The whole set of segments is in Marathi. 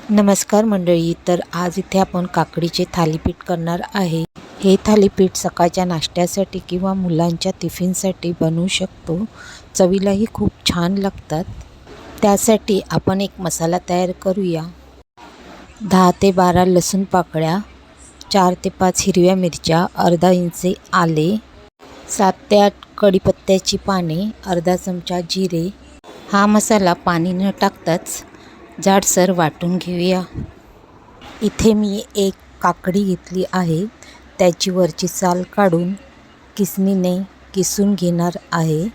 नमस्कार मंडळी. तर आज इथे आपण काकडीचे थालीपीठ करणार आहे. हे थालीपीठ सकाळच्या नाश्त्यासाठी किंवा मुलांच्या टिफिनसाठी बनवू शकतो. चवीलाही खूप छान लागतात. त्यासाठी आपण एक मसाला तयार करूया. 10 ते 12 लसूण पाकळ्या, 4 ते 5 हिरव्या मिरच्या, अर्धा इंच आले, 7 ते 8 कढीपत्त्याची पाने, अर्धा चमचा जिरे. हा मसाला पाणी न टाकताच जाडसर वाटून घेऊया. इथे मी एक काकडी घेतली आहे. त्याची वरची साल काढून किसणीने किसून घेणार आहे.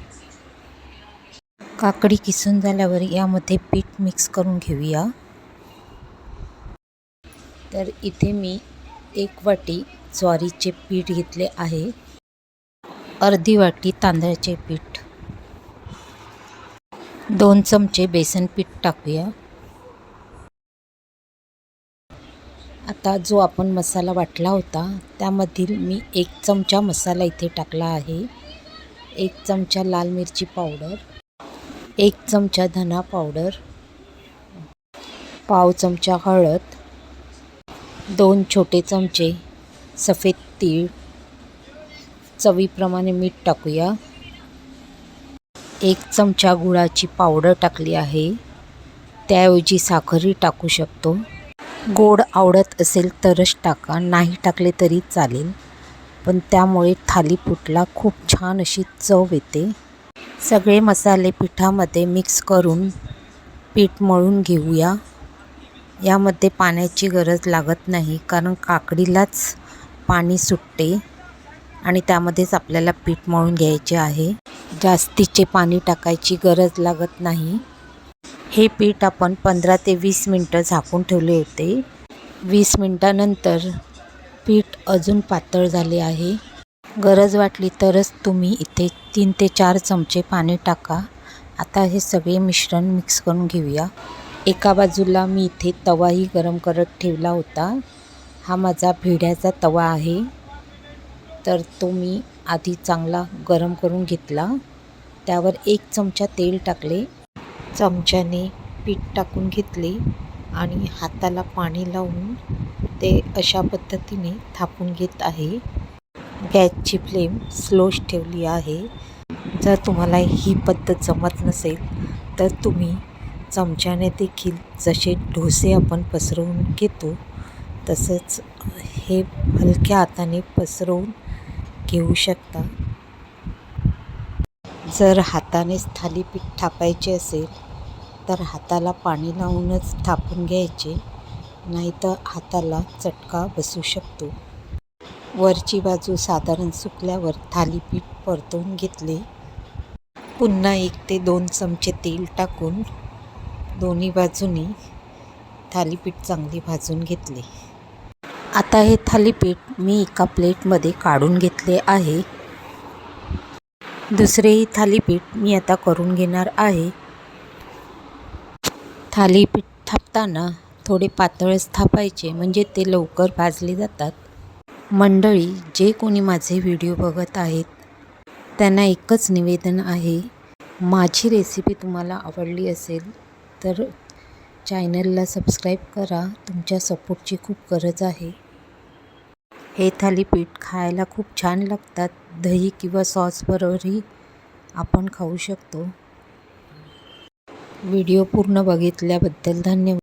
काकडी किसून झाल्यावर यामध्ये पीठ मिक्स करून घेऊया. तर इथे मी 1 वाटी ज्वारीचे पीठ घेतले आहे, अर्धी वाटी तांदळाचे पीठ, 2 चमचे बेसन पीठ टाकूया. आता जो आपण मसाला वाटला होता त्यामधील मी 1 चमचा मसाला इथे टाकला आहे. 1 चमचा लाल मिरची पावडर, 1 चमचा धना पावडर, पाव चमचा हळद, 2 छोटे चमचे सफेद तीळ, चवीप्रमाणे मीठ टाकूया. 1 चमचा गुळाची पावडर टाकली आहे. त्याऐवजी साखरही टाकू शकतो. गोड आवडत असेल तरच टाका, नाही टाकले तरी चालेल, पण त्यामुळे थालीपीठला खूप छान अशी चव येते. सगळे मसाले पिठामध्ये मिक्स करून पीठ मळून घेऊया. यामध्ये पाण्याची गरज लागत नाही, कारण काकडीलाच पाणी सुटते आणि त्यामध्येच आपल्याला पीठ मळून घ्यायचे आहे. जास्तीचे पाणी टाकायची गरज लागत नाही. हे पीठ आपण 15 ते 20 मिनटं झाकून ठेवले होते. 20 मिनटानंतर पीठ अजून पातळ झाले आहे. गरज वाटली तरच तुम्ही इथे 3 ते 4 चमचे पाणी टाका. आता हे सगळे मिश्रण मिक्स करून घेऊया. एका बाजूला मी इथे तवाही गरम करत ठेवला होता. हा माझा भिड्याचा तवा आहे. तर तो मी आधी चांगला गरम करून घेतला. त्यावर 1 चमचा तेल टाकले. चमच्याने पीठ टाकून घेतले आणि हाताला पाणी लावून ते अशा पद्धतीने थापून घेत आहे. गॅसची फ्लेम स्लोच ठेवली आहे. जर तुम्हाला ही पद्धत जमत नसेल तर तुम्ही चमच्याने देखील, जसे डोसे आपण पसरवून घेतो तसंच हे हलक्या हाताने पसरवून घेऊ शकता. जर हातानेच थालीपीठ थापायचे असेल तर हाताला पाणी लावूनच थापून घ्यायचे, नाहीतर हाताला चटका बसू शकतो. वरची बाजू साधारण सुकल्यावर थालीपीठ परतवून घेतले. पुन्हा 1 ते 2 चमचे तेल टाकून दोन्ही बाजूनी थालीपीठ चांगले भाजून घेतले. आता हे थालीपीठ मी एका प्लेटमध्ये काढून घेतले आहे. दुसरेही थालीपीठ मी आता करून घेणार आहे. थालीपीठ थापताना थोडे पातळच थापायचे, म्हणजे ते लवकर भाजले जातात. मंडळी, जे कोणी माझे व्हिडिओ बघत आहेत त्यांना एकच निवेदन आहे, माझी रेसिपी तुम्हाला आवडली असेल तर चॅनलला सबस्क्राईब करा. तुमच्या सपोर्टची खूप गरज आहे. हे थालीपीठ खायला खूप छान लागतात. दही किंवा सॉसबरोबरही आपण खाऊ शकतो. व्हिडिओ पूर्ण बघितल्याबद्दल धन्यवाद.